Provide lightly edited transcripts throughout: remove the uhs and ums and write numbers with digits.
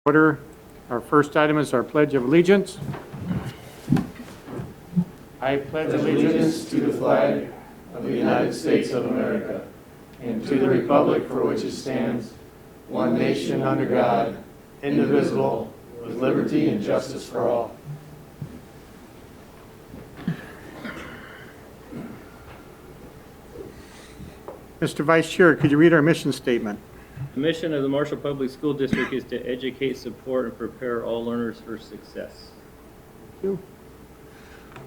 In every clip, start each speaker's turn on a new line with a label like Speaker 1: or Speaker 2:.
Speaker 1: Order. Our first item is our Pledge of Allegiance. I pledge
Speaker 2: Allegiance to the flag of the United States of America and to the republic for which it stands, one nation under God, indivisible, with liberty and justice for all.
Speaker 1: Mr. Vice Chair, could you read our mission statement?
Speaker 3: The mission of the Marshall Public School District is to educate, support, and prepare all learners for success.
Speaker 1: Thank you.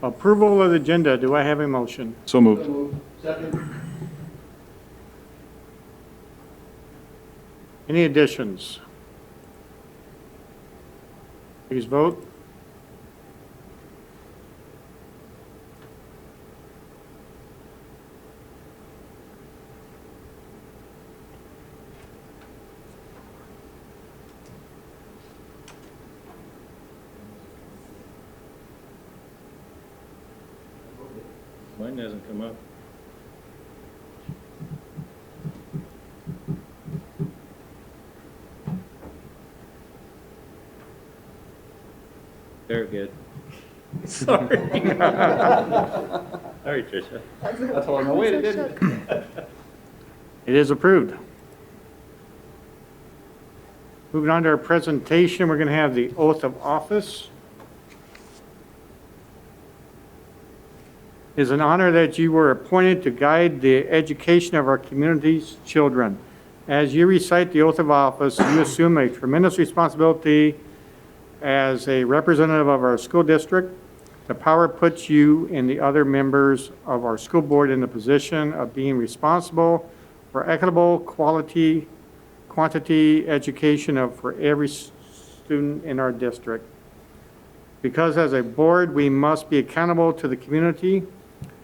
Speaker 1: Approval of the agenda. Do I have a motion?
Speaker 4: So moved.
Speaker 2: Second.
Speaker 1: Any additions? Please vote.
Speaker 3: Mine doesn't come up. Very good.
Speaker 1: Sorry.
Speaker 3: Sorry, Tricia.
Speaker 2: That's all I'm waiting, didn't it?
Speaker 1: It is approved. Moving on to our presentation, we're going to have the oath of office. It is an honor that you were appointed to guide the education of our community's children. As you recite the oath of office, you assume a tremendous responsibility as a representative of our school district. The power puts you and the other members of our school board in the position of being responsible for equitable quantity education for every student in our district. Because as a board, we must be accountable to the community.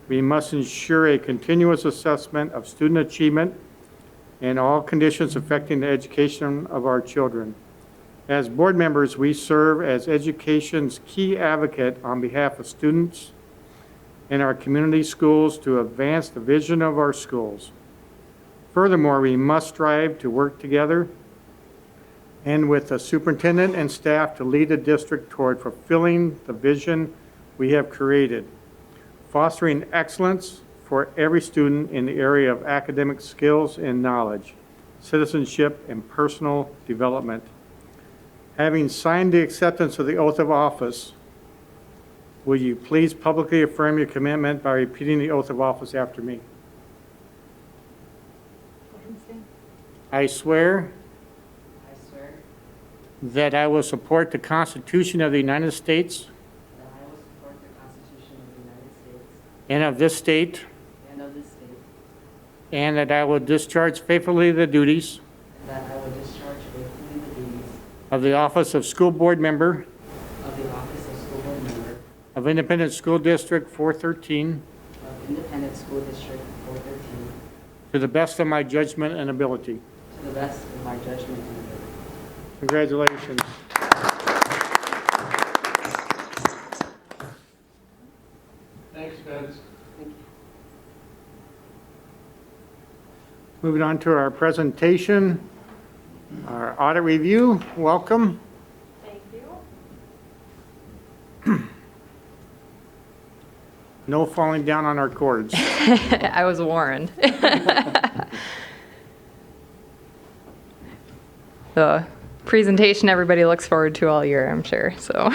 Speaker 1: We must ensure a continuous assessment of student achievement and all conditions affecting the education of our children. As board members, we serve as education's key advocate on behalf of students in our community schools to advance the vision of our schools. Furthermore, we must strive to work together and with the superintendent and staff to lead the district toward fulfilling the vision we have created, fostering excellence for every student in the area of academic skills and knowledge, citizenship, and personal development. Having signed the acceptance of the oath of office, will you please publicly affirm your commitment by repeating the oath of office after me? I swear that I will support the Constitution of the United States and of this state, and that I will discharge faithfully the duties of the office of school board member of Independent School District 413 to the best of my judgment and ability. Congratulations.
Speaker 2: Thanks, Vince.
Speaker 1: Moving on to our presentation, our audit review. Welcome.
Speaker 5: Thank you.
Speaker 1: No falling down on our cords.
Speaker 5: I was warned. The presentation everybody looks forward to all year, I'm sure, so.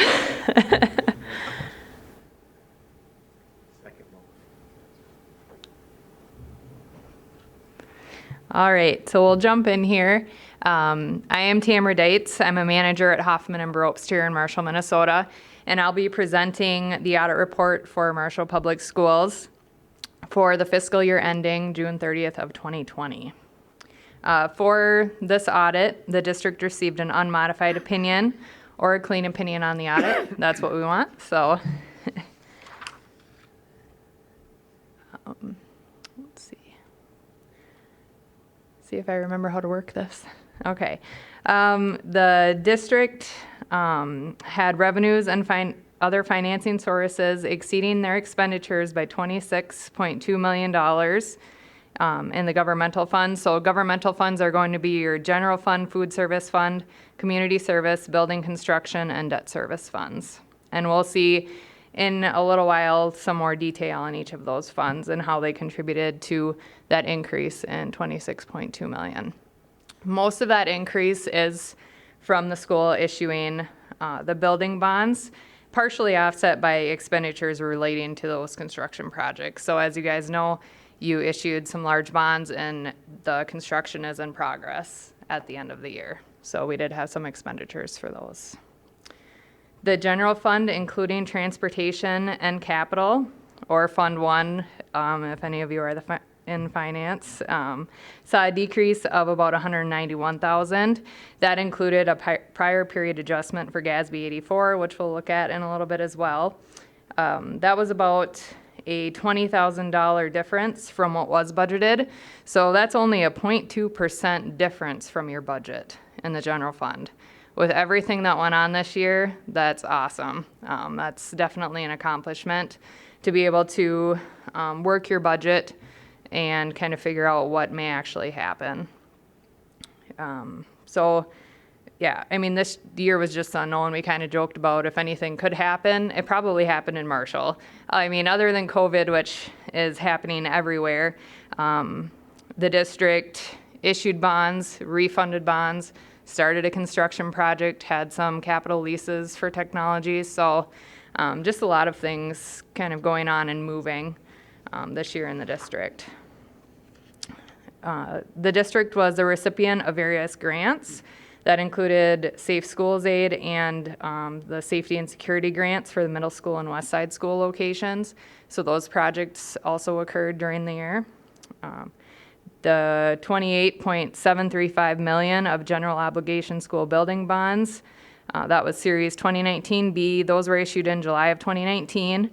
Speaker 5: All right, so we'll jump in here. I am Tamara Dietz. I'm a manager at Hoffman and Bropst here in Marshall, Minnesota, and I'll be presenting the audit report for Marshall Public Schools for the fiscal year ending June 30th of 2020. For this audit, the district received an unmodified opinion or a clean opinion on the audit. That's what we want, so. Let's see if I remember how to work this. Okay. The district had revenues and other financing sources exceeding their expenditures by $26.2 million in the governmental funds. So governmental funds are going to be your general fund, food service fund, community service, building construction, and debt service funds. And we'll see in a little while some more detail on each of those funds and how they contributed to that increase in $26.2 million. Most of that increase is from the school issuing the building bonds, partially offset by expenditures relating to those construction projects. So as you guys know, you issued some large bonds and the construction is in progress at the end of the year. So we did have some expenditures for those. The general fund, including transportation and capital, or Fund 1, if any of you are in finance, saw a decrease of about $191,000. That included a prior period adjustment for GASB 84, which we'll look at in a little bit as well. That was about a $20,000 difference from what was budgeted. So that's only a 0.2% difference from your budget in the general fund. With everything that went on this year, that's awesome. That's definitely an accomplishment to be able to work your budget and kind of figure out what may actually happen. So yeah, I mean, this year was just unknown. We kind of joked about if anything could happen, it probably happened in Marshall. I mean, other than COVID, which is happening everywhere, the district issued bonds, refunded bonds, started a construction project, had some capital leases for technology. So just a lot of things kind of going on and moving this year in the district. The district was a recipient of various grants that included Safe Schools Aid and the safety and security grants for the middle school and West Side School locations. So those projects also occurred during the year. The $28.735 million of general obligation school building bonds, that was Series 2019B. Those were issued in July of 2019.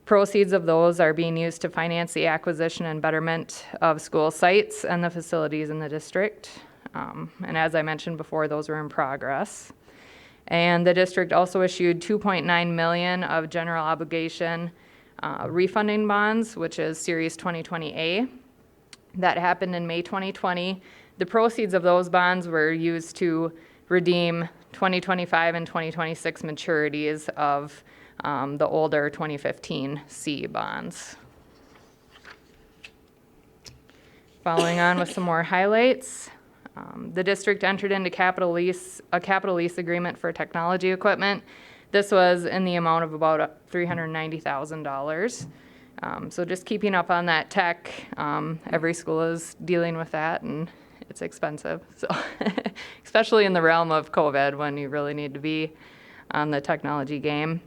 Speaker 5: Proceeds of those are being used to finance the acquisition and betterment of school sites and the facilities in the district. And as I mentioned before, those were in progress. And the district also issued $2.9 million of general obligation refunding bonds, which is Series 2020A. That happened in May 2020. The proceeds of those bonds were used to redeem 2025 and 2026 maturities of the older 2015 C bonds. Following on with some more highlights, the district entered into a capital lease agreement for technology equipment. This was in the amount of about $390,000. So just keeping up on that tech, every school is dealing with that and it's expensive. So especially in the realm of COVID when you really need to be on the technology game.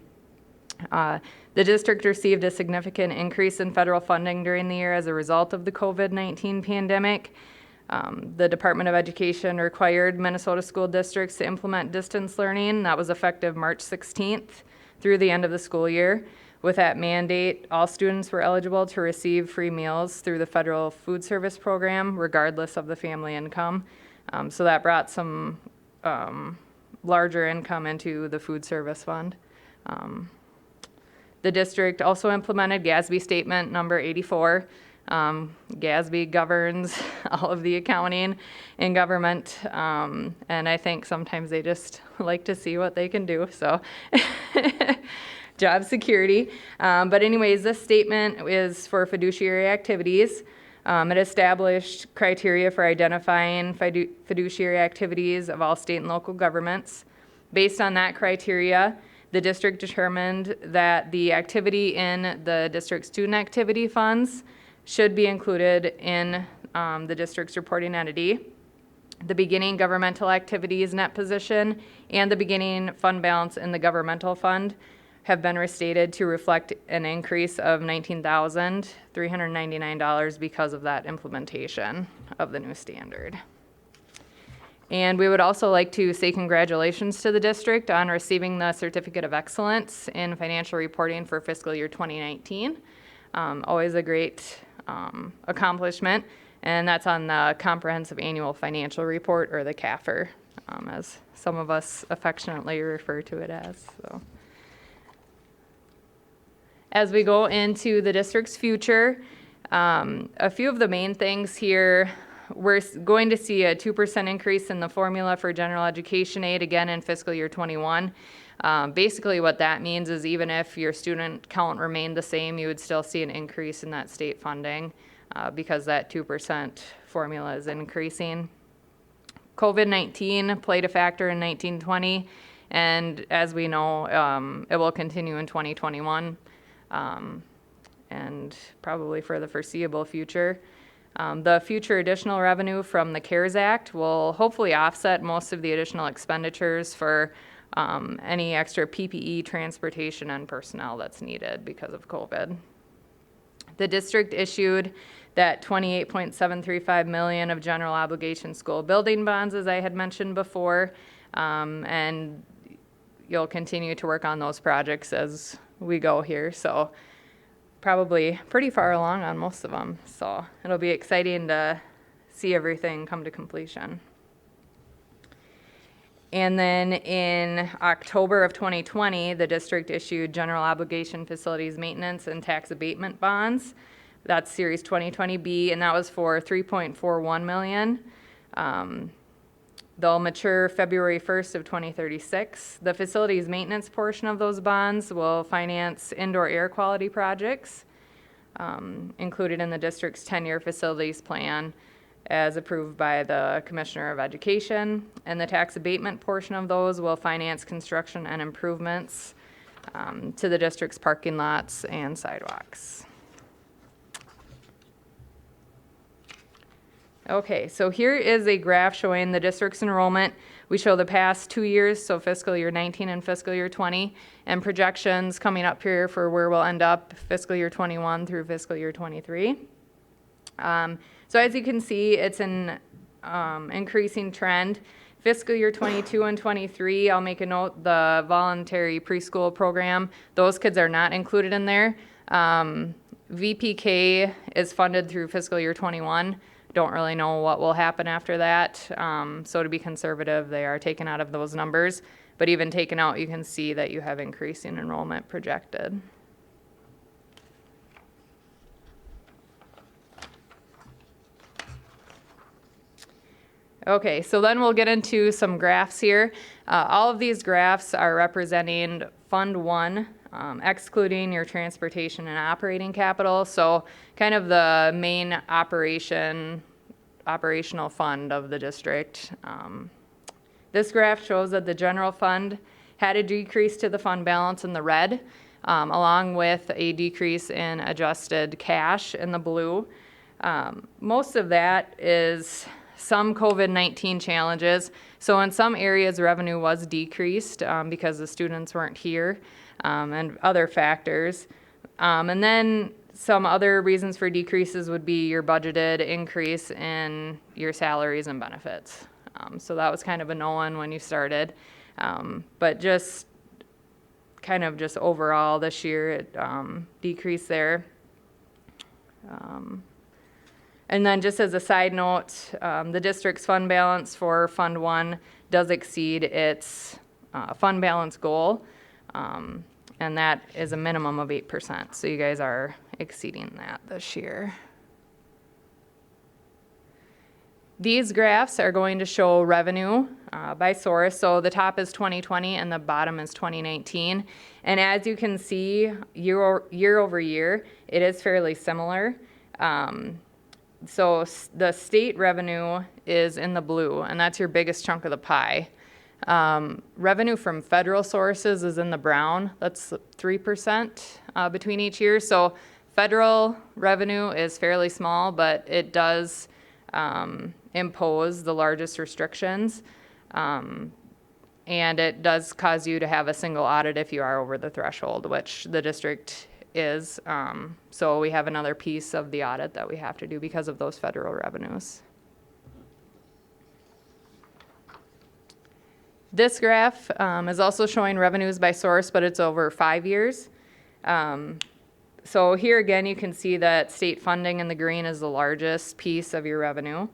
Speaker 5: The district received a significant increase in federal funding during the year as a result of the COVID-19 pandemic. The Department of Education required Minnesota school districts to implement distance learning. That was effective March 16th through the end of the school year. With that mandate, all students were eligible to receive free meals through the federal food service program, regardless of the family income. So that brought some larger income into the food service fund. The district also implemented GASB Statement Number 84. GASB governs all of the accounting in government, and I think sometimes they just like to see what they can do, so job security. But anyways, this statement is for fiduciary activities. It established criteria for identifying fiduciary activities of all state and local governments. Based on that criteria, the district determined that the activity in the district student activity funds should be included in the district's reporting entity. The beginning governmental activities net position and the beginning fund balance in the governmental fund have been restated to reflect an increase of $19,399 because of that implementation of the new standard. And we would also like to say congratulations to the district on receiving the Certificate of Excellence in Financial Reporting for fiscal year 2019. Always a great accomplishment, and that's on the Comprehensive Annual Financial Report, or the CAFR, as some of us affectionately refer to it as. So, as we go into the district's future, A few of the main things here, we're going to see a 2% increase in the formula for general education aid again in fiscal year 21. Basically what that means is even if your student count remained the same, you would still see an increase in that state funding because that 2% formula is increasing. COVID-19 played a factor in 1920, and as we know, it will continue in 2021 and probably for the foreseeable future. The future additional revenue from the CARES Act will hopefully offset most of the additional expenditures for any extra PPE, transportation, and personnel that's needed because of COVID. The district issued that $28.735 million of general obligation school building bonds, as I had mentioned before, and you'll continue to work on those projects as we go here. So probably pretty far along on most of them. So it'll be exciting to see everything come to completion. And then in October of 2020, the district issued general obligation facilities maintenance and tax abatement bonds. That's Series 2020B, and that was for $3.41 million. They'll mature February 1st of 2036. The facilities maintenance portion of those bonds will finance indoor air quality projects included in the district's 10-year facilities plan as approved by the Commissioner of Education. And the tax abatement portion of those will finance construction and improvements to the district's parking lots and sidewalks. Okay, so here is a graph showing the district's enrollment. We show the past 2 years, so fiscal year 19 and fiscal year 20, and projections coming up here for where we'll end up fiscal year 21 through fiscal year 23. So as you can see, it's an increasing trend. Fiscal year 22 and 23, I'll make a note, the voluntary preschool program, those kids are not included in there. VPK is funded through fiscal year 21. Don't really know what will happen after that. So to be conservative, they are taken out of those numbers. But even taken out, you can see that you have increasing enrollment projected. Okay, so then we'll get into some graphs here. All of these graphs are representing Fund 1, excluding your transportation and operating capital. So kind of the main operational fund of the district. This graph shows that the general fund had a decrease to the fund balance in the red, along with a decrease in adjusted cash in the blue. Most of that is some COVID-19 challenges. So in some areas, revenue was decreased because the students weren't here and other factors. And then some other reasons for decreases would be your budgeted increase in your salaries and benefits. So that was kind of a no-one when you started. But just kind of just overall this year, it decreased there. And then just as a side note, the district's fund balance for Fund 1 does exceed its fund balance goal, and that is a minimum of 8%. So you guys are exceeding that this year. These graphs are going to show revenue by source. So the top is 2020 and the bottom is 2019. And as you can see, year over year, it is fairly similar. So the state revenue is in the blue, and that's your biggest chunk of the pie. Revenue from federal sources is in the brown. That's 3% between each year. So federal revenue is fairly small, but it does impose the largest restrictions. And it does cause you to have a single audit if you are over the threshold, which the district is. So we have another piece of the audit that we have to do because of those federal revenues. This graph is also showing revenues by source, but it's over 5 years. So here again, you can see that state funding in the green is the largest piece of your revenue.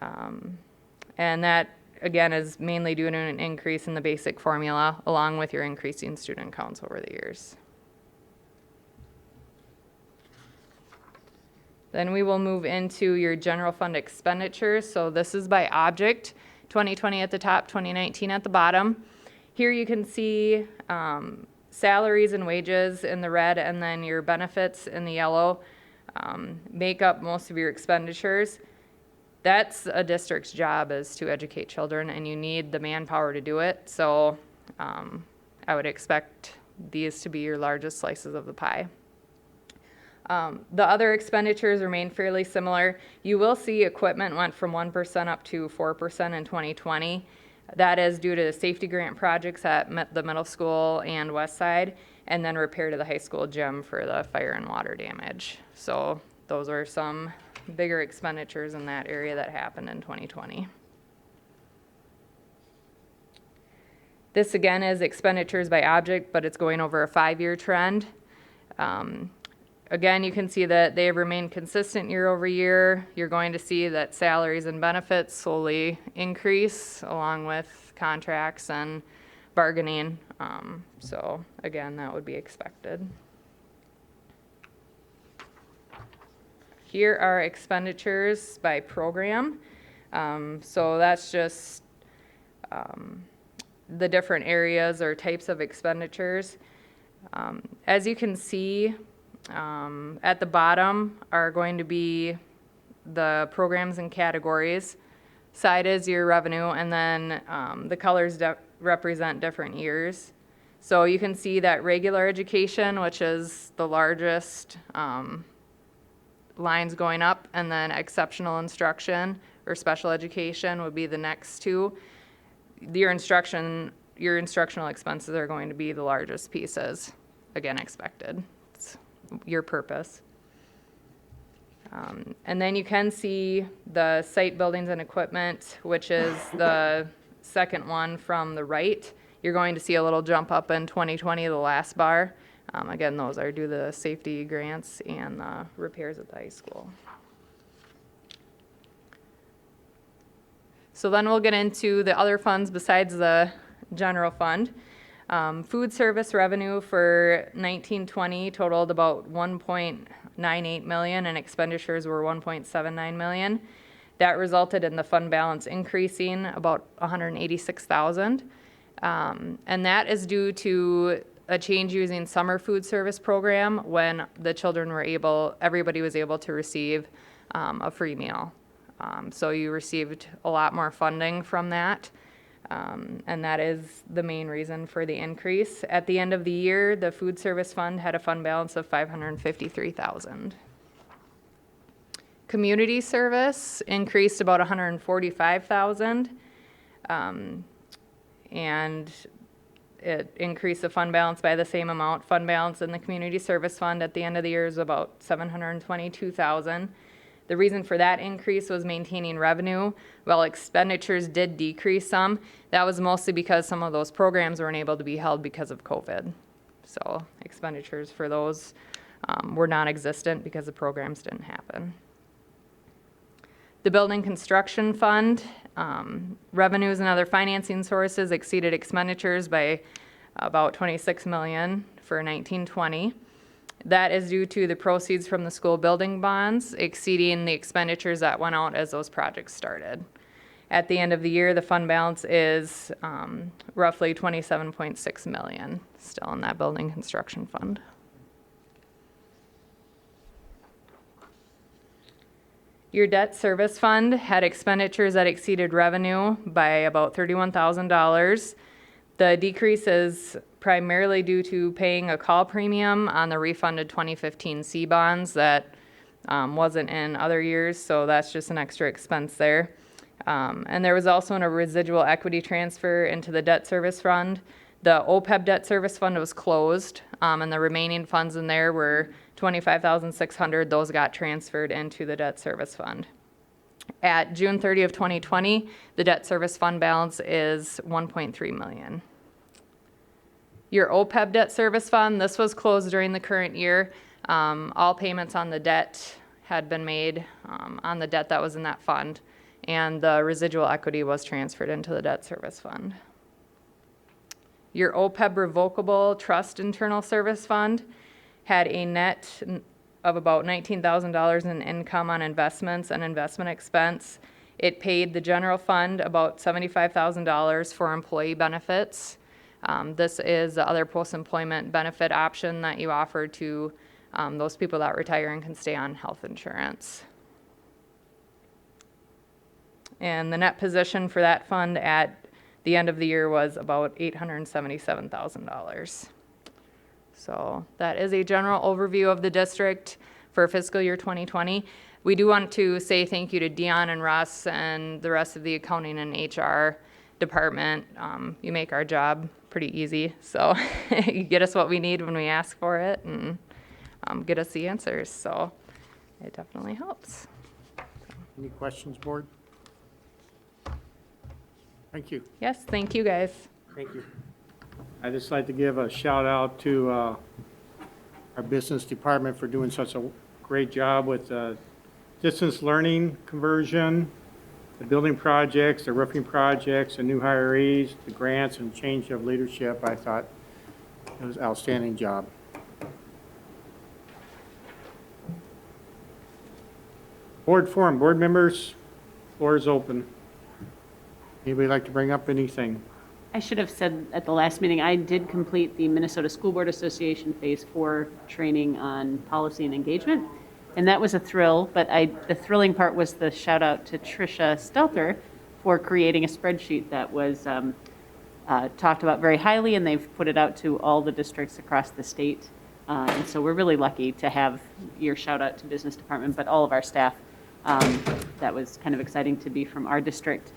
Speaker 5: And that, again, is mainly due to an increase in the basic formula, along with your increasing student counts over the years. Then we will move into your general fund expenditures. So this is by object, 2020 at the top, 2019 at the bottom. Here you can see salaries and wages in the red, and then your benefits in the yellow make up most of your expenditures. That's a district's job, is to educate children, and you need the manpower to do it. So I would expect these to be your largest slices of the pie. The other expenditures remain fairly similar. You will see equipment went from 1% up to 4% in 2020. That is due to safety grant projects at the middle school and west side, and then repair to the high school gym for the fire and water damage. So those are some bigger expenditures in that area that happened in 2020. This again is expenditures by object, but it's going over a 5-year trend. Again, you can see that they have remained consistent year over year. You're going to see that salaries and benefits slowly increase along with contracts and bargaining. So again, that would be expected. Here are expenditures by program. So that's just the different areas or types of expenditures. As you can see, at the bottom are going to be the programs and categories. Side is your revenue, and then the colors represent different years. So you can see that regular education, which is the largest lines going up, and then exceptional instruction or special education would be the next two. Your instructional expenses are going to be the largest pieces, again, expected. It's your purpose. And then you can see the site buildings and equipment, which is the second one from the right. You're going to see a little jump up in 2020, the last bar. Again, those are due to the safety grants and repairs at the high school. So then we'll get into the other funds besides the general fund. Food service revenue for 1920 totaled about 1.98 million, and expenditures were 1.79 million. That resulted in the fund balance increasing about 186,000. And that is due to a change using summer food service program when the children were everybody was able to receive a free meal. So you received a lot more funding from that. And that is the main reason for the increase. At the end of the year, the food service fund had a fund balance of 553,000. Community service increased about 145,000. And it increased the fund balance by the same amount. Fund balance in the community service fund at the end of the year is about 722,000. The reason for that increase was maintaining revenue, while expenditures did decrease some. That was mostly because some of those programs weren't able to be held because of COVID. So expenditures for those were non-existent because the programs didn't happen. The building construction fund, revenues and other financing sources exceeded expenditures by about 26 million for 1920. That is due to the proceeds from the school building bonds exceeding the expenditures that went out as those projects started. At the end of the year, the fund balance is roughly 27.6 million still in that building construction fund. Your debt service fund had expenditures that exceeded revenue by about $31,000. The decrease is primarily due to paying a call premium on the refunded 2015 C bonds that wasn't in other years, so that's just an extra expense there. And there was also a residual equity transfer into the debt service fund. The OPEB debt service fund was closed, and the remaining funds in there were $25,600. Those got transferred into the debt service fund. At June 30 of 2020, the debt service fund balance is 1.3 million. Your OPEB debt service fund, this was closed during the current year. All payments on the debt had been made on the debt that was in that fund, and the residual equity was transferred into the debt service fund. Your OPEB revocable trust internal service fund had a net of about $19,000 in income on investments and investment expense. It paid the general fund about $75,000 for employee benefits. This is the other post-employment benefit option that you offer to those people that retire and can stay on health insurance. And the net position for that fund at the end of the year was about $877,000. So that is a general overview of the district for fiscal year 2020. We do want to say thank you to Dion and Russ and the rest of the accounting and HR department. You make our job pretty easy, so you get us what we need when we ask for it and get us the answers, so it definitely helps.
Speaker 1: Any questions, board? Thank you.
Speaker 5: Yes, thank you guys.
Speaker 1: Thank you. I'd just like to give a shout out to our business department for doing such a great job with distance learning conversion, the building projects, the roofing projects, the new hirees, the grants, and change of leadership. I thought it was an outstanding job. Board forum, board members, floor is open. Anybody like to bring up anything?
Speaker 4: I should have said at the last meeting, I did complete the Minnesota School Board Association Phase 4 training on policy and engagement, and that was a thrill, but the thrilling part was the shout out to Tricia Stelter for creating a spreadsheet that was talked about very highly, and they've put it out to all the districts across the state. And so we're really lucky to have your shout out to business department, but all of our staff. That was kind of exciting to be from our district.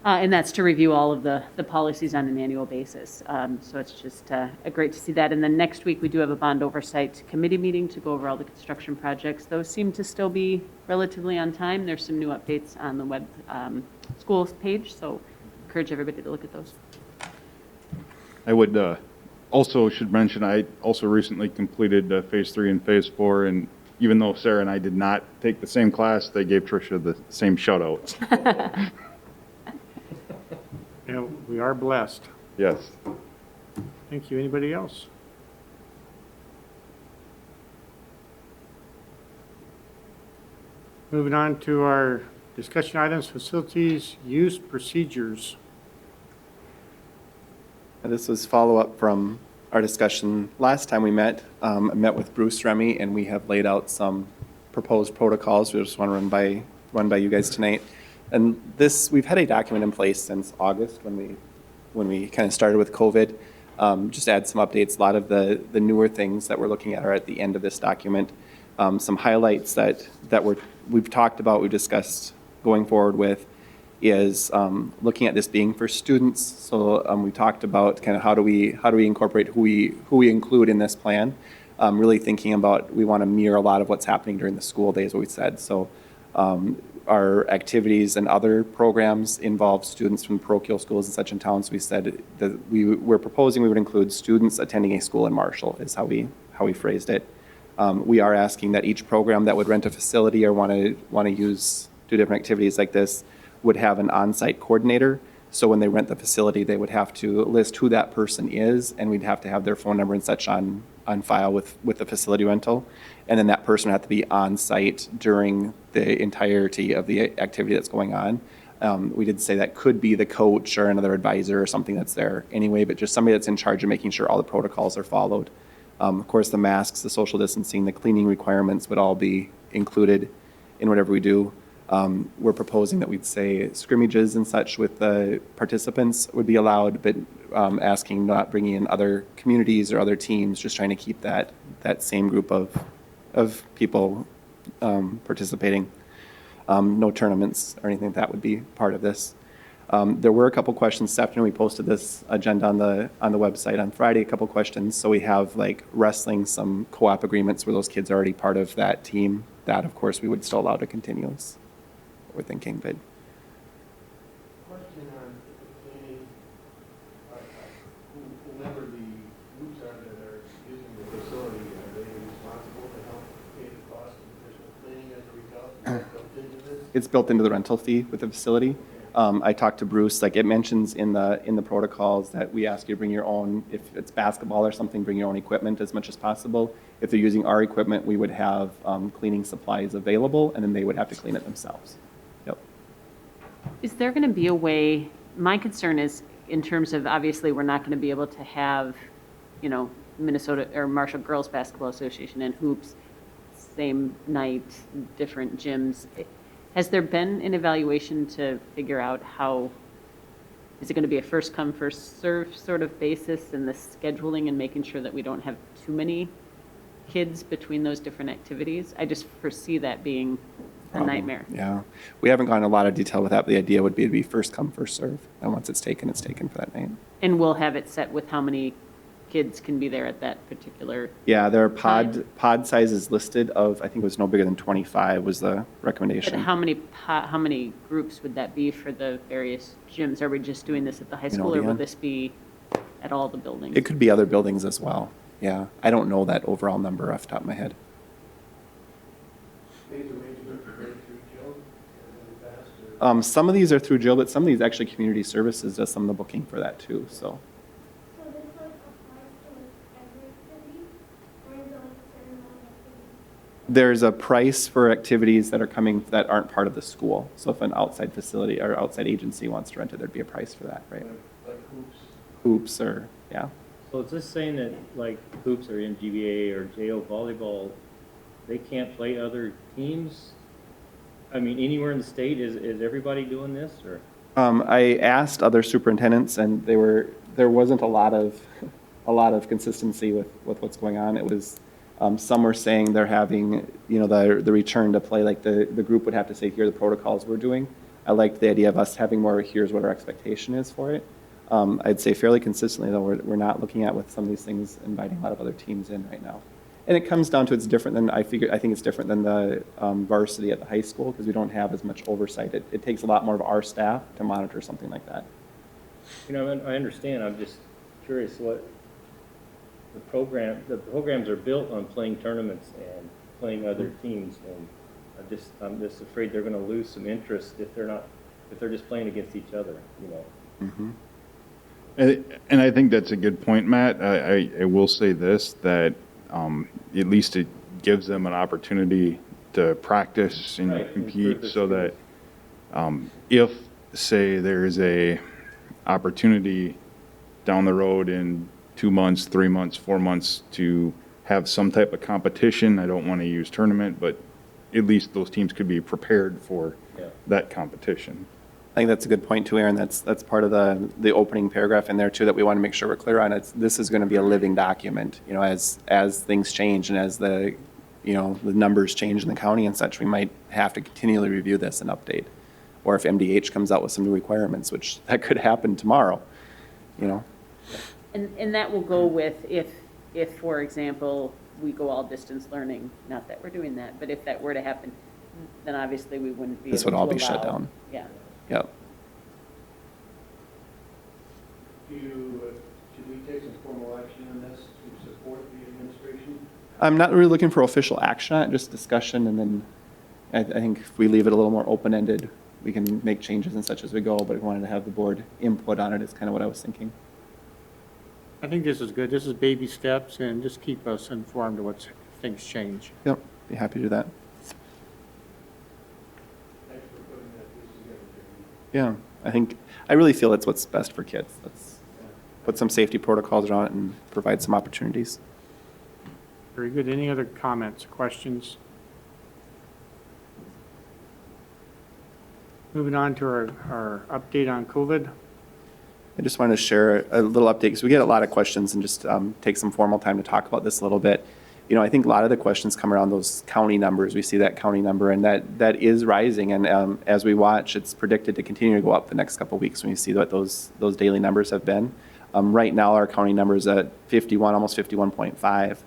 Speaker 4: And that's to review all of the policies on an annual basis. So it's just great to see that. And then next week, we do have a bond oversight committee meeting to go over all the construction projects. Those seem to still be relatively on time. There's some new updates on the web schools page, so encourage everybody to look at those.
Speaker 6: I would also should mention, I also recently completed Phase 3 and Phase 4, and even though Sarah and I did not take the same class, they gave Tricia the same shout-outs.
Speaker 1: You know, we are blessed.
Speaker 6: Yes.
Speaker 1: Thank you. Anybody else? Moving on to our discussion items, facilities use procedures.
Speaker 7: This was follow-up from our discussion last time we met. I met with Bruce Remy, and we have laid out some proposed protocols. We just want to run by you guys tonight. And this, we've had a document in place since August when we kind of started with COVID. Just add some updates. A lot of the newer things that we're looking at are at the end of this document. Some highlights that we've talked about, we've discussed going forward with is looking at this being for students. So we talked about kind of how do we incorporate who we include in this plan. Really thinking about, we want to mirror a lot of what's happening during the school days, what we said. So our activities and other programs involve students from parochial schools and such in town. So we said that we're proposing we would include students attending a school in Marshall is how we phrased it. We are asking that each program that would rent a facility or want to do different activities like this would have an on-site coordinator. So when they rent the facility, they would have to list who that person is, and we'd have to have their phone number and such on file with the facility rental. And then that person would have to be on site during the entirety of the activity that's going on. We did say that could be the coach or another advisor or something that's there anyway, but just somebody that's in charge of making sure all the protocols are followed. Of course, the masks, the social distancing, the cleaning requirements would all be included in whatever we do. We're proposing that we'd say scrimmages and such with the participants would be allowed, but asking not bringing in other communities or other teams, just trying to keep that same group of people participating. No tournaments or anything like that would be part of this. There were a couple questions, Stephanie, we posted this agenda on the website on Friday, a couple questions. So we have like wrestling, some co-op agreements where those kids are already part of that team. That, of course, we would still allow to continue is what we're thinking, but.
Speaker 2: Question on the cleaning, whoever the groups are that are using the facility, are they responsible to help pay the cost of additional cleaning as a result? Is that built into this?
Speaker 7: It's built into the rental fee with the facility. I talked to Bruce, like it mentions in the protocols that we ask you to bring your own, if it's basketball or something, bring your own equipment as much as possible. If they're using our equipment, we would have cleaning supplies available, and then they would have to clean it themselves. Yep.
Speaker 4: Is there going to be a way, my concern is in terms of, obviously, we're not going to be able to have, Minnesota or Marshall Girls Basketball Association and hoops, same night, different gyms. Has there been an evaluation to figure out how, is it going to be a first come, first serve sort of basis in the scheduling and making sure that we don't have too many kids between those different activities? I just foresee that being a nightmare.
Speaker 7: Yeah. We haven't gone in a lot of detail with that, but the idea would be to be first come, first serve. And once it's taken for that night.
Speaker 4: And we'll have it set with how many kids can be there at that particular.
Speaker 7: Yeah, there are pod sizes listed of, I think it was no bigger than 25 was the recommendation.
Speaker 4: But how many groups would that be for the various gyms? Are we just doing this at the high
Speaker 7: No
Speaker 4: school, or will
Speaker 7: idea.
Speaker 4: this be at all the buildings?
Speaker 7: It could be other buildings as well. Yeah, I don't know that overall number off the top of my head. Some of these are through Jill, but some of these actually community services does some of the booking for that too, so.
Speaker 8: So this like applies to like every activity, or is it like a certain amount of activities?
Speaker 7: There's a price for activities that are coming that aren't part of the school. So if an outside facility or outside agency wants to rent it, there'd be a price for that, right?
Speaker 2: Like hoops.
Speaker 7: Hoops or, yeah.
Speaker 3: So is this saying that like hoops or NGBA or JO volleyball, they can't play other teams? I mean, anywhere in the state, is everybody doing this, or?
Speaker 7: I asked other superintendents, and there wasn't a lot of consistency with what's going on. It was some were saying they're having the return to play, like the group would have to say, here are the protocols we're doing. I liked the idea of us having more, here's what our expectation is for it. I'd say fairly consistently though, we're not looking at with some of these things inviting a lot of other teams in right now. And it comes down to it's different than I think it's different than the varsity at the high school because we don't have as much oversight. It takes a lot more of our staff to monitor something like that.
Speaker 3: I understand. I'm just curious what the programs are built on playing tournaments and playing other teams, and I'm just afraid they're going to lose some interest if they're just playing against each other.
Speaker 7: Mm-hmm.
Speaker 6: And I think that's a good point, Matt. I will say this, that at least it gives them an opportunity to practice and
Speaker 3: Right,
Speaker 6: compete
Speaker 3: improve their
Speaker 6: so that if, say, there's a opportunity down the road in 2 months, 3 months, 4 months to have some type of competition, I don't want to use tournament, but at least those teams could be prepared for that competition.
Speaker 7: I think that's a good point too, Aaron. That's part of the opening paragraph in there too that we want to make sure we're clear on. This is going to be a living document. As things change and as the numbers change in the county and such, we might have to continually review this and update. Or if MDH comes out with some new requirements, which that could happen tomorrow,
Speaker 4: And that will go with if, for example, we go all distance learning, not that we're doing that, but if that were to happen, then obviously we wouldn't be
Speaker 7: This
Speaker 4: able to
Speaker 7: would all be shut
Speaker 4: allow-
Speaker 7: down.
Speaker 4: Yeah.
Speaker 7: Yep.
Speaker 2: Should we take some formal action on this to support the administration?
Speaker 7: I'm not really looking for official action on it, just discussion, and then I think if we leave it a little more open-ended, we can make changes and such as we go, but I wanted to have the board input on it is kind of what I was thinking.
Speaker 1: I think this is good. This is baby steps, and just keep us informed of what things change.
Speaker 7: Yep, be happy to do that.
Speaker 2: Thanks for putting that piece together, Jeremy.
Speaker 7: Yeah, I really feel that's what's best for kids. Let's put some safety protocols around it and provide some opportunities.
Speaker 1: Very good. Any other comments, questions? Moving on to our update on COVID.
Speaker 7: I just wanted to share a little update because we get a lot of questions and just take some formal time to talk about this a little bit. I think a lot of the questions come around those county numbers. We see that county number and that is rising. And as we watch, it's predicted to continue to go up the next couple of weeks when you see what those daily numbers have been. Right now, our county number is at 51, almost 51.5.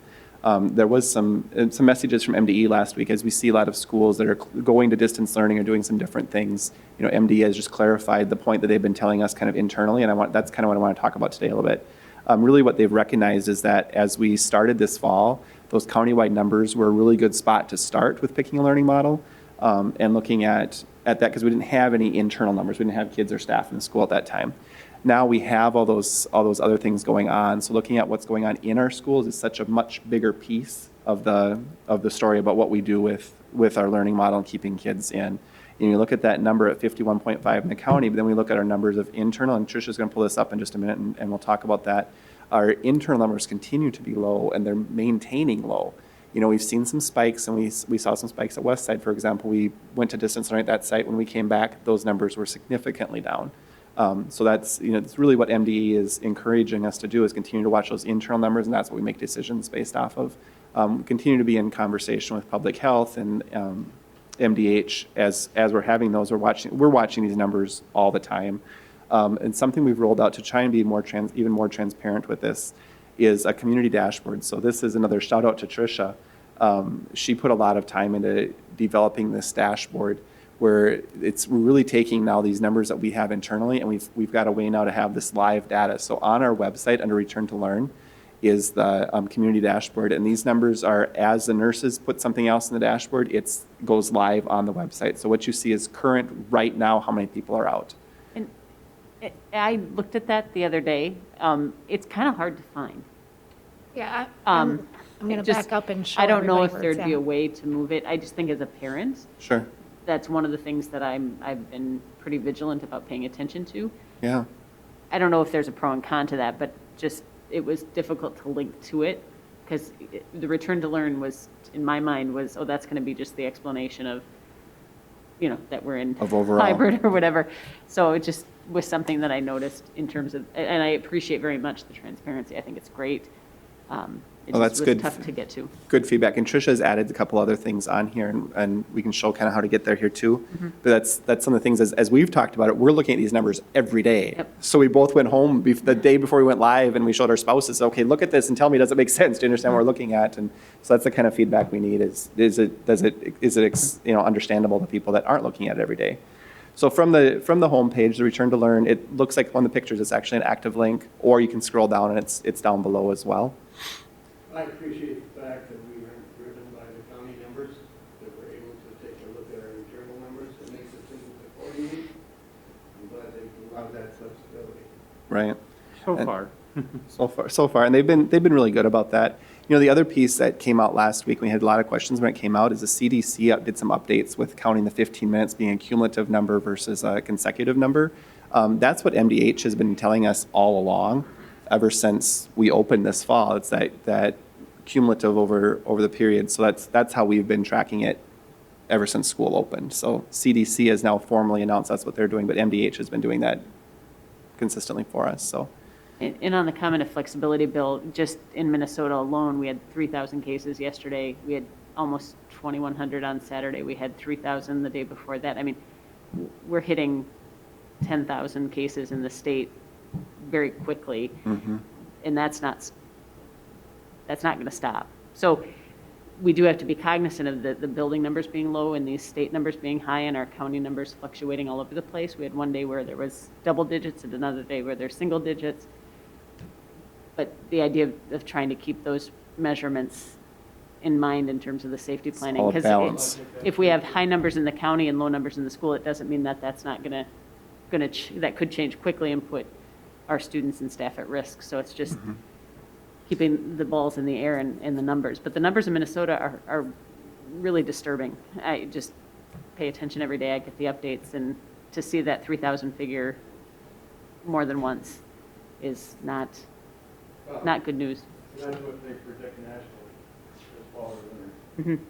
Speaker 7: There was some messages from MDE last week as we see a lot of schools that are going to distance learning or doing some different things. MDE has just clarified the point that they've been telling us kind of internally, and that's kind of what I want to talk about today a little bit. Really what they've recognized is that as we started this fall, those countywide numbers were a really good spot to start with picking a learning model and looking at at that because we didn't have any internal numbers. We didn't have kids or staff in the school at that time. Now we have all those other things going on. So looking at what's going on in our schools is such a much bigger piece of the story about what we do with our learning model and keeping kids in. And you look at that number at 51.5 in the county, but then we look at our numbers of internal, and Tricia's going to pull this up in just a minute, and we'll talk about that. Our internal numbers continue to be low, and they're maintaining low. You know, we've seen some spikes, and we saw some spikes at Westside, for example. We went to distance learning at that site. When we came back, those numbers were significantly down. So that's, you know, it's really what MDE is encouraging us to do, is continue to watch those internal numbers, and that's what we make decisions based off of. Continue to be in conversation with public health and MDH as we're having those. We're watching these numbers all the time. And something we've rolled out to try and be even more transparent with this is a community dashboard. So this is another shout out to Tricia. She put a lot of time into developing this dashboard, where we're really taking now these numbers that we have internally, and we've got a way now to have this live data. So on our website under Return to Learn is the community dashboard, and these numbers are, as the nurses put something else in the dashboard, it goes live on the website. So what you see is current right now, how many people are out.
Speaker 4: And I looked at that the other day. It's kind of hard to find.
Speaker 9: Yeah, I'm going to
Speaker 4: Just-
Speaker 9: back up and show
Speaker 4: I don't know
Speaker 9: everybody
Speaker 4: if
Speaker 9: where
Speaker 4: there'd
Speaker 9: it's
Speaker 4: be a
Speaker 9: at.
Speaker 4: way to move it. I just think as a parent,
Speaker 7: Sure.
Speaker 4: that's one of the things that I've been pretty vigilant about paying attention to.
Speaker 7: Yeah.
Speaker 4: I don't know if there's a pro and con to that, but just, it was difficult to link to it, because the return to learn was, in my mind, was, oh, that's going to be just the explanation of, you know, that we're in
Speaker 7: Of overall.
Speaker 4: hybrid or whatever. So it just was something that I noticed in terms of, and I appreciate very much the transparency. I think it's great. It
Speaker 7: Oh,
Speaker 4: just
Speaker 7: that's
Speaker 4: was
Speaker 7: good.
Speaker 4: tough to get to.
Speaker 7: Good feedback. And Tricia has added a couple other things on here, and we can show kind of how to get there here too. But that's some of the things, as we've talked about it, we're looking at these numbers every day.
Speaker 4: Yep.
Speaker 7: So we both went home the day before we went live, and we showed our spouses, okay, look at this and tell me, does it make sense? Do you understand what we're looking at? And so that's the kind of feedback we need, is it you know, understandable to people that aren't looking at it every day. So from the homepage, the Return to Learn, it looks like one of the pictures is actually an active link, or you can scroll down and it's down below as well.
Speaker 2: I appreciate the fact that we weren't driven by the county numbers, that we're able to take a look at our internal numbers and make decisions accordingly. I'm glad they allow that flexibility.
Speaker 7: Right.
Speaker 1: So
Speaker 7: So
Speaker 1: far.
Speaker 7: far, and they've been really good about that. You know, the other piece that came out last week, we had a lot of questions when it came out, is the CDC did some updates with counting the 15 minutes being a cumulative number versus a consecutive number. That's what MDH has been telling us all along, ever since we opened this fall. It's that cumulative over the period. So that's how we've been tracking it ever since school opened. So CDC has now formally announced that's what they're doing, but MDH has been doing that consistently for us. So.
Speaker 4: And on the comment of flexibility, Bill, just in Minnesota alone, we had 3,000 cases yesterday. We had almost 2,100 on Saturday. We had 3,000 the day before that. I mean, we're hitting 10,000 cases in the state very quickly, and that's not going to stop. So we do have to be cognizant of the building numbers being low and these state numbers being high and our county numbers fluctuating all over the place. We had one day where there was double digits and another day where there's single digits. But the idea of trying to keep those measurements in mind in terms of the safety planning.
Speaker 7: all a
Speaker 4: 'Cause
Speaker 7: balance.
Speaker 4: if we have high numbers in the county and low numbers in the school, it doesn't mean that that's not that could change quickly and put our students and staff at risk. So it's just keeping the balls in the air and the numbers. But the numbers in Minnesota are really disturbing. I just pay attention every day. I get the updates, and to see that 3,000 figure more than once is not good news.
Speaker 2: That's what they predict nationally, as fall or winter,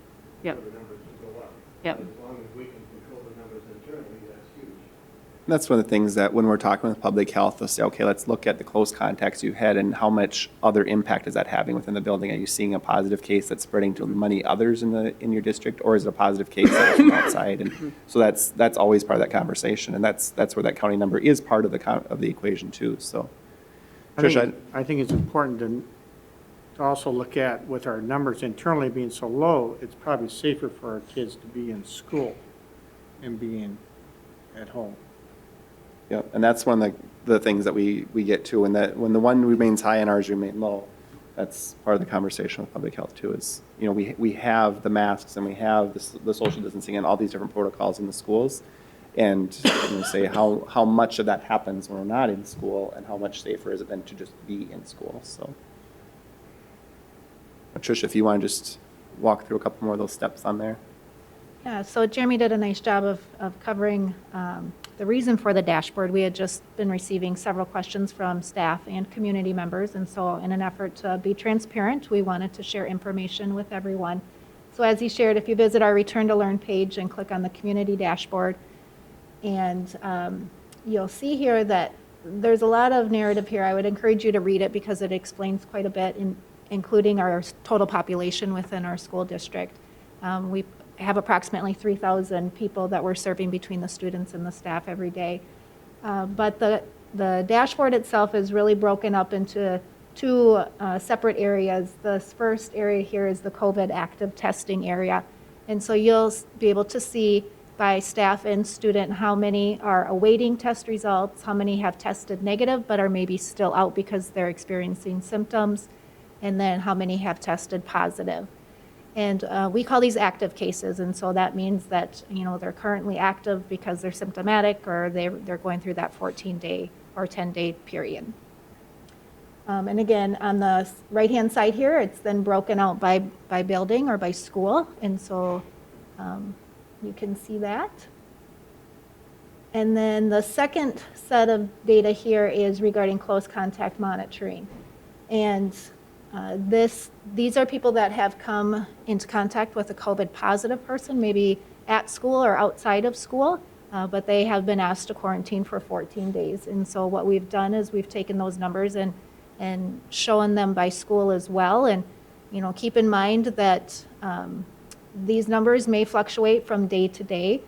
Speaker 4: Yep,
Speaker 2: for the numbers to go up.
Speaker 4: yep.
Speaker 2: As long as we can control the numbers internally, that's huge.
Speaker 7: And that's one of the things that when we're talking with public health, they'll say, okay, let's look at the close contacts you've had and how much other impact is that having within the building? Are you seeing a positive case that's spreading to many others in your district, or is it a positive case that's from outside? And so that's always part of that conversation, and that's where that county number is part of the equation too. So, Tricia,
Speaker 1: I think it's important to also look at, with our numbers internally being so low, it's probably safer for our kids to be in school and being at home.
Speaker 7: Yep, and that's one of the things that we get to, and that when the one remains high and ours remain low, that's part of the conversation with public health too, is, you know, we have the masks and we have the social distancing and all these different protocols in the schools, and say how much of that happens when we're not in school, and how much safer is it than to just be in school. So, Tricia, if you want to just walk through a couple more of those steps on there.
Speaker 9: Yeah, so Jeremy did a nice job of covering the reason for the dashboard. We had just been receiving several questions from staff and community members, and so in an effort to be transparent, we wanted to share information with everyone. So as he shared, if you visit our Return to Learn page and click on the community dashboard, and you'll see here that there's a lot of narrative here. I would encourage you to read it because it explains quite a bit, including our total population within our school district. We have approximately 3,000 people that we're serving between the students and the staff every day. But the dashboard itself is really broken up into two separate areas. The first area here is the COVID active testing area. And so you'll be able to see by staff and student how many are awaiting test results, how many have tested negative but are maybe still out because they're experiencing symptoms, and then how many have tested positive. And we call these active cases, and so that means that they're currently active because they're symptomatic, or they're going through that 14-day or 10-day period. And again, on the right-hand side here, it's then broken out by building or by school, and so you can see that. And then the second set of data here is regarding close contact monitoring. And these are people that have come into contact with a COVID positive person, maybe at school or outside of school, but they have been asked to quarantine for 14 days. And so what we've done is we've taken those numbers and shown them by school as well. And keep in mind that these numbers may fluctuate from day to day,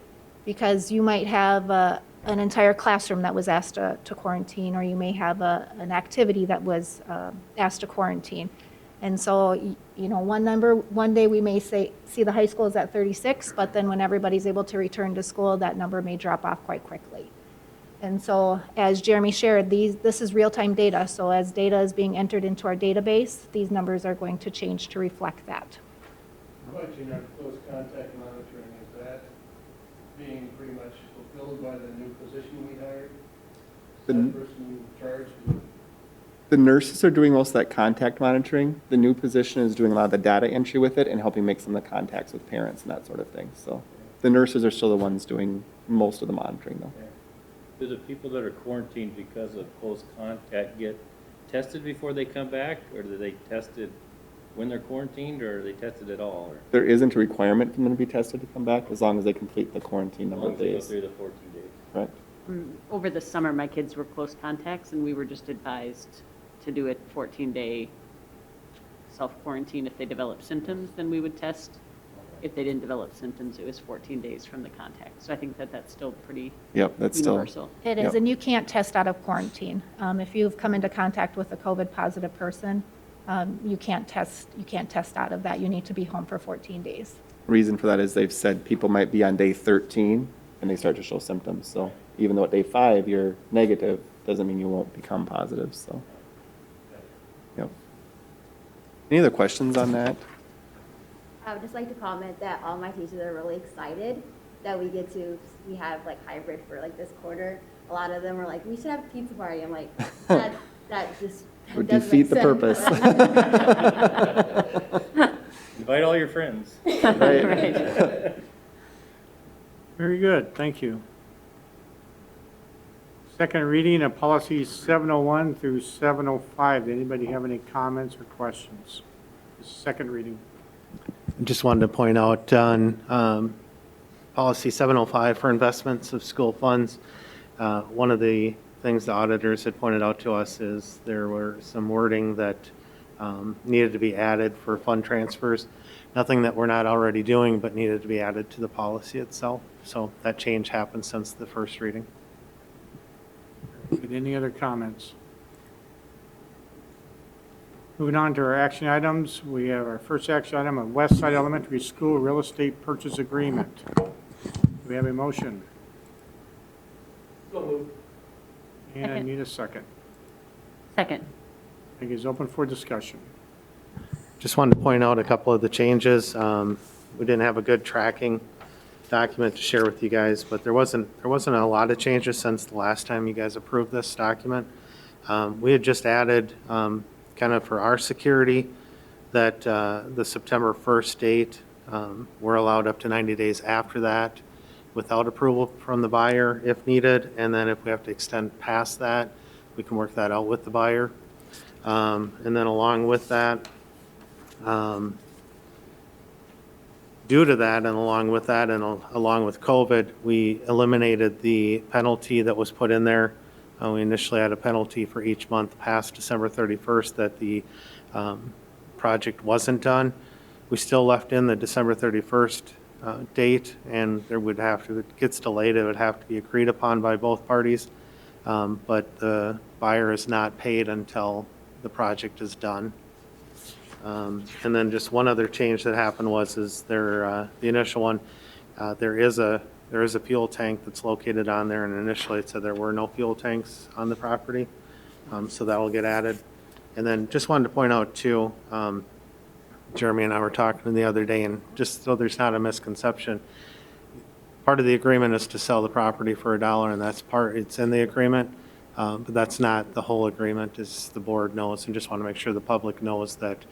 Speaker 9: because you might have an entire classroom that was asked to quarantine, or you may have an activity that was asked to quarantine. And so, one day we may see the high school is at 36, but then when everybody's able to return to school, that number may drop off quite quickly. And so, as Jeremy shared, this is real-time data. So as data is being entered into our database, these numbers are going to change to reflect that.
Speaker 2: Question on close contact monitoring, is that being pretty much fulfilled by the new position we hired? Is that person charged with?
Speaker 7: The nurses are doing most of that contact monitoring. The new position is doing a lot of the data entry with it and helping make some of the contacts with parents and that sort of thing. So the nurses are still the ones doing most of the monitoring, though.
Speaker 3: Do the people that are quarantined because of close contact get tested before they come back, or do they tested when they're quarantined, or are they tested at all? Or
Speaker 7: There isn't a requirement for them to be tested to come back as long as they complete the quarantine
Speaker 3: as
Speaker 7: number
Speaker 3: long
Speaker 7: of
Speaker 3: as they go
Speaker 7: days.
Speaker 3: through the 14 days?
Speaker 7: Right.
Speaker 4: Over the summer, my kids were close contacts, and we were just advised to do a 14-day self-quarantine. If they developed symptoms, then we would test. If they didn't develop symptoms, it was 14 days from the contact. So I think that's still pretty
Speaker 7: That's
Speaker 4: universal.
Speaker 9: It is,
Speaker 7: Yep.
Speaker 9: and you can't test out of quarantine. If you've come into contact with a COVID positive person, you can't test out of that. You need to be home for 14 days.
Speaker 7: Reason for that is they've said people might be on day 13 and they start to show symptoms. So even though at day 5 you're negative, doesn't mean you won't become positive. So, yep. Any other questions on that?
Speaker 10: I would just like to comment that all my teachers are really excited that we have like hybrid for like this quarter. A lot of them were like, we should have a pizza party. I'm like, that just
Speaker 7: Would
Speaker 10: doesn't
Speaker 7: defeat
Speaker 10: make
Speaker 7: the
Speaker 10: sense.
Speaker 7: purpose.
Speaker 3: Invite all your friends.
Speaker 1: Very good, thank you. Second reading of policies 701 through 705. Anybody have any comments or questions? Second reading.
Speaker 11: Just wanted to point out on policy 705 for investments of school funds, one of the things the auditors had pointed out to us is there were some wording that needed to be added for fund transfers. Nothing that we're not already doing, but needed to be added to the policy itself. So that change happened since the first reading.
Speaker 1: Any other comments? Moving on to our action items, we have our first action item, a West Side Elementary School Real Estate Purchase Agreement. Do we have a motion?
Speaker 2: So moved.
Speaker 1: And I need a second.
Speaker 4: Second.
Speaker 1: I think it's open for discussion.
Speaker 11: Just wanted to point out a couple of the changes. We didn't have a good tracking document to share with you guys, but there wasn't a lot of changes since the last time you guys approved this document. We had just added, kind of for our security, that the September 1st date, we're allowed up to 90 days after that without approval from the buyer if needed, and then if we have to extend past that, we can work that out with the buyer. And then along with that, due to that and along with that and along with COVID, we eliminated the penalty that was put in there. We initially had a penalty for each month past December 31st that the project wasn't done. We still left in the December 31st date, and there would have to, if it gets delayed, it would have to be agreed upon by both parties. But the buyer is not paid until the project is done. And then just one other change that happened is the initial one, there is a fuel tank that's located on there, and initially it said there were no fuel tanks on the property. So that will get added. And then just wanted to point out too, Jeremy and I were talking the other day, and just so there's not a misconception, part of the agreement is to sell the property for $1, and it's in the agreement, but that's not the whole agreement, as the board knows, and just want to make sure the public knows that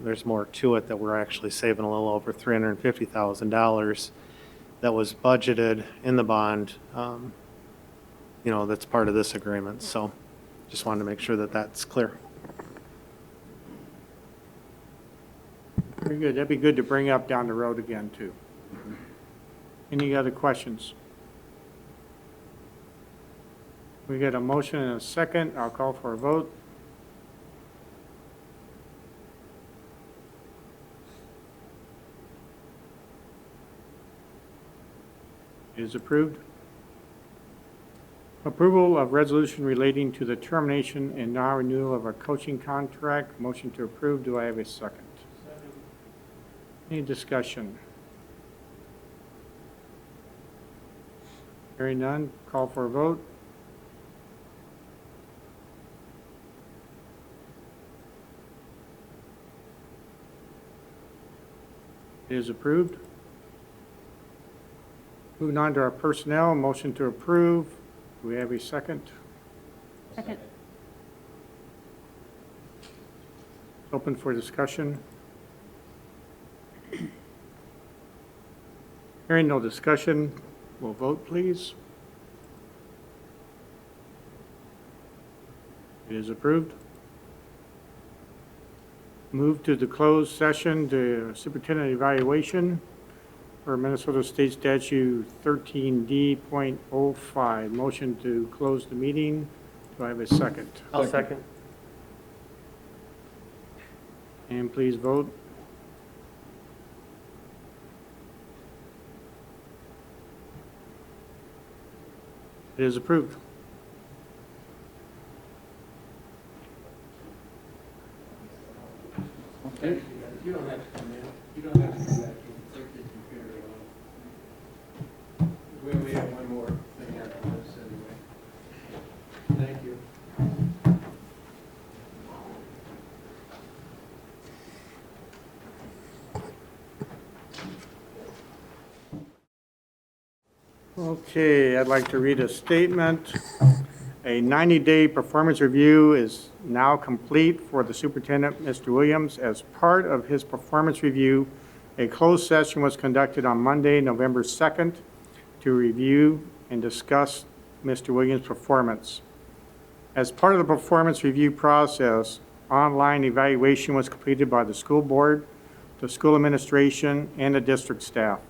Speaker 11: there's more to it, that we're actually saving a little over $350,000 that was budgeted in the bond, that's part of this agreement. So just wanted to make sure that that's clear.
Speaker 1: Very good. That'd be good to bring up down the road again, too. Any other questions? We get a motion and a second. I'll call for a vote. It is approved. Approval of resolution relating to the termination and non-renewal of a coaching contract. Motion to approve. Do I have a second? Any discussion? Hearing none, call for a vote. It is approved. Moving on to our personnel, motion to approve. Do we have a second?
Speaker 4: Second.
Speaker 1: Open for discussion. Hearing no discussion, we'll vote, please. It is approved. Move to the closed session, the superintendent evaluation for Minnesota State Statute 13D.05. Motion to close the meeting. Do I have a second?
Speaker 11: I'll second.
Speaker 1: And please vote. It is approved.
Speaker 2: Okay. You don't have to come in. You don't have to come back in. Take the computer off. We only have one more thing after this anyway. Thank you.
Speaker 1: Okay, I'd like to read a statement. A 90-day performance review is now complete for the superintendent, Mr. Williams. As part of his performance review, a closed session was conducted on Monday, November 2nd, to review and discuss Mr. Williams' performance. As part of the performance review process, online evaluation was completed by the school board, the school administration, and the district staff.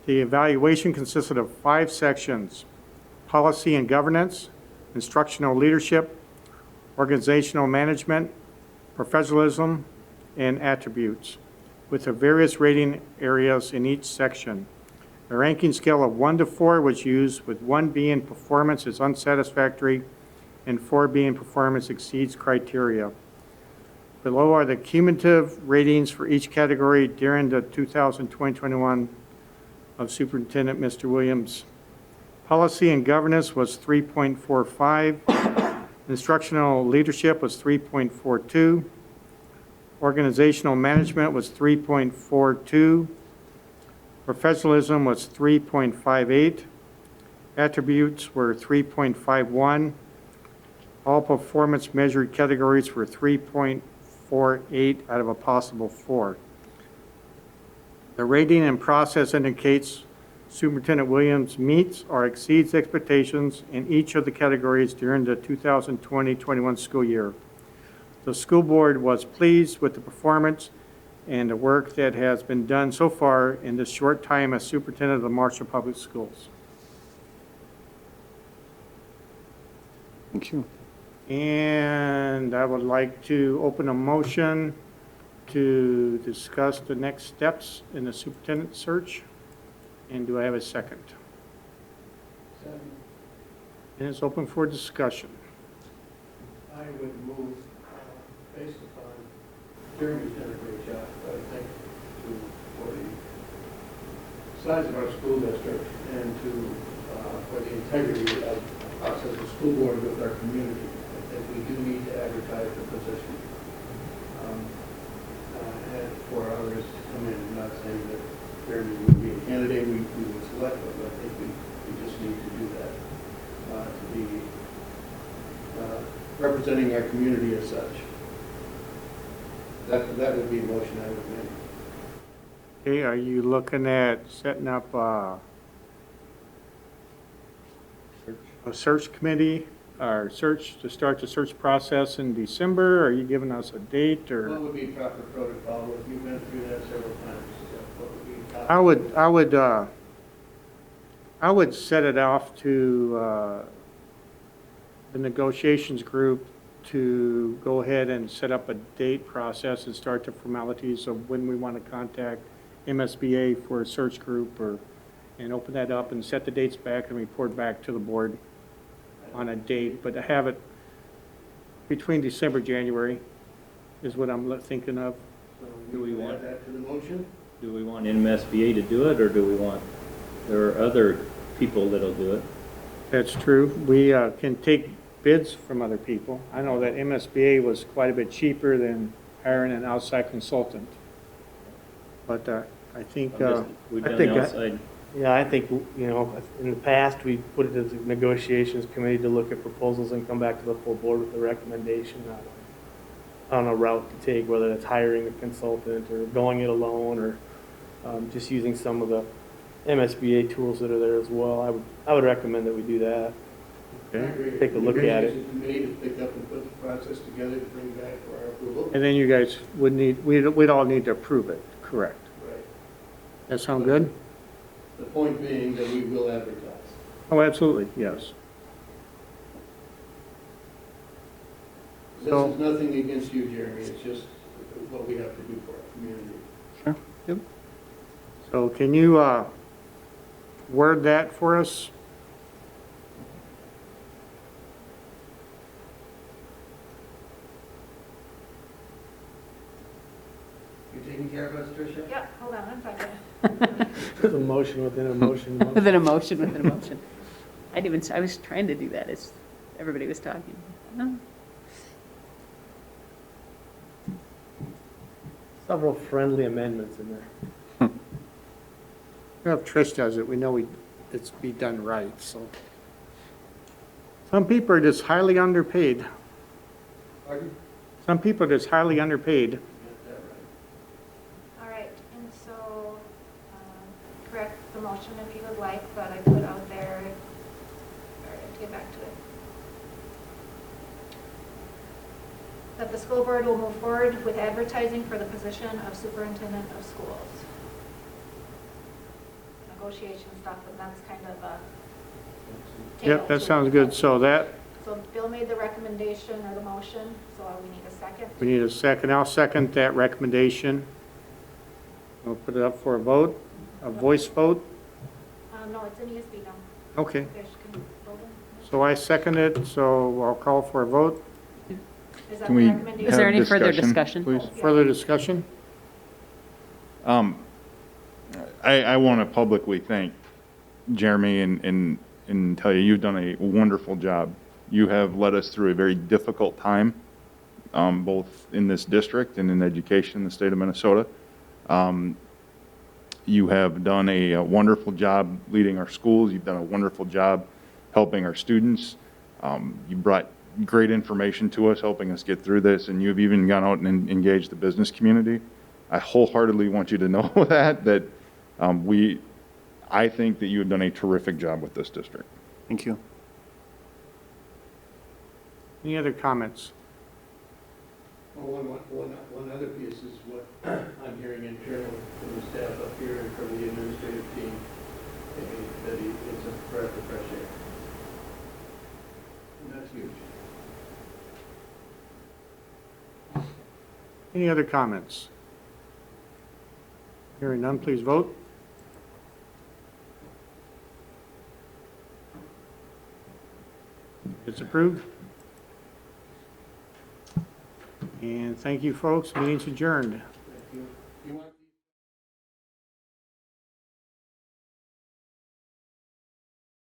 Speaker 1: The evaluation consisted of 5 sections: policy and governance, instructional leadership, organizational management, professionalism, and attributes, with the various rating areas in each section. A ranking scale of 1 to 4 was used, with 1 being performance is unsatisfactory and 4 being performance exceeds criteria. Below are the cumulative ratings for each category during the 2020-21 of Superintendent Mr. Williams. Policy and governance was 3.45. Instructional leadership was 3.42. Organizational management was 3.42. Professionalism was 3.58. Attributes were 3.51. All performance measured categories were 3.48 out of a possible 4. The rating and process indicates Superintendent Williams meets or exceeds expectations in each of the categories during the 2020-21 school year. The school board was pleased with the performance and the work that has been done so far in this short time as superintendent of the Marshall Public Schools.
Speaker 7: Thank you.
Speaker 1: And I would like to open a motion to discuss the next steps in the superintendent search. And do I have a second? And it's open for discussion.
Speaker 11: I would move, based upon, Jeremy's done a great job, I think, for the size of our school district and for the integrity of us as a school board with our community. I think we do need to advertise the position. And for others to come in, I'm not saying that Jeremy would be a candidate we would select, but I think we just need to do that, to be representing our community as such. That would be a motion I would make.
Speaker 1: Okay, are you looking at setting up a search committee or to start the search process in December? Are you giving us a date
Speaker 11: What
Speaker 1: or?
Speaker 11: would be proper protocol? You've been through that several times. What would be proper?
Speaker 1: I would set it off to the negotiations group to go ahead and set up a date process and start the formalities of when we want to contact MSBA for a search group and open that up and set the dates back and report back to the board on a date, but to have it between December, January is what I'm thinking of.
Speaker 11: So
Speaker 3: Do we
Speaker 11: you
Speaker 3: want-
Speaker 11: add that to the motion?
Speaker 3: Do we want MSBA to do it, or do we want, there are other people that'll do it?
Speaker 1: That's true. We can take bids from other people. I know that MSBA was quite a bit cheaper than hiring an outside consultant. But I think,
Speaker 3: We've
Speaker 11: I
Speaker 3: done
Speaker 11: think
Speaker 3: the
Speaker 11: I-
Speaker 3: outside,
Speaker 11: Yeah, I think, in the past, we put it as a negotiations committee to look at proposals and come back to the full board with a recommendation on a route to take, whether it's hiring a consultant or going it alone or just using some of the MSBA tools that are there as well. I would recommend that we do that.
Speaker 1: Okay.
Speaker 11: Take a look at it.
Speaker 2: Committee to pick up and put the process together to bring back for our approval.
Speaker 1: and then you guys we'd all need to approve it, correct?
Speaker 2: Right.
Speaker 1: That sound good?
Speaker 2: The point being that we will advertise.
Speaker 1: Oh, absolutely, yes.
Speaker 2: This
Speaker 1: So-
Speaker 2: is nothing against you, Jeremy, it's just what we have to do for our community.
Speaker 1: Sure. Yep. So can you word that for us?
Speaker 2: You taking care of us, Tricia?
Speaker 9: Yeah, hold on one second.
Speaker 11: There's a motion within a motion.
Speaker 4: Within a motion, within a motion. I was trying to do that as everybody was talking. No.
Speaker 11: Several friendly amendments in there.
Speaker 1: Well, if Trish does it, we know it's be done right, so. Some people are just highly underpaid.
Speaker 2: Pardon?
Speaker 1: Some people are just highly underpaid.
Speaker 2: You got that right.
Speaker 9: All right, and so, correct the motion if you would like, but I put out there, sorry, I have to get back to it. That the school board will move forward with advertising for the position of superintendent of schools. Negotiation stuff, and that's kind of a.
Speaker 1: Yep, that sounds good. So
Speaker 9: So Bill made the recommendation or the motion, so we need a second.
Speaker 1: we need a second. I'll second that recommendation. We'll put it up for a vote, a voice vote.
Speaker 9: No, it's an ESB now.
Speaker 1: Okay,
Speaker 9: There's, can you vote in?
Speaker 1: so I second it, so I'll call for a vote.
Speaker 9: Is that
Speaker 6: Can
Speaker 9: the
Speaker 6: we
Speaker 9: recommendation?
Speaker 4: Is there
Speaker 6: have
Speaker 4: any further
Speaker 6: discussion,
Speaker 4: discussion?
Speaker 6: please?
Speaker 1: Further discussion?
Speaker 6: I want to publicly thank Jeremy and tell you, you've done a wonderful job. You have led us through a very difficult time, both in this district and in education in the state of Minnesota. You have done a wonderful job leading our schools. You've done a wonderful job helping our students. You brought great information to us, helping us get through this, and you've even gone out and engaged the business community. I wholeheartedly want you to know that I think that you have done a terrific job with this district.
Speaker 7: Thank you.
Speaker 1: Any other comments?
Speaker 2: Well, one other piece is what I'm hearing internally from the staff up here and from the administrative team, that it's a breath of fresh air. And that's huge.
Speaker 1: Any other comments? Hearing none, please vote. It's approved. And thank you, folks. Meeting's adjourned.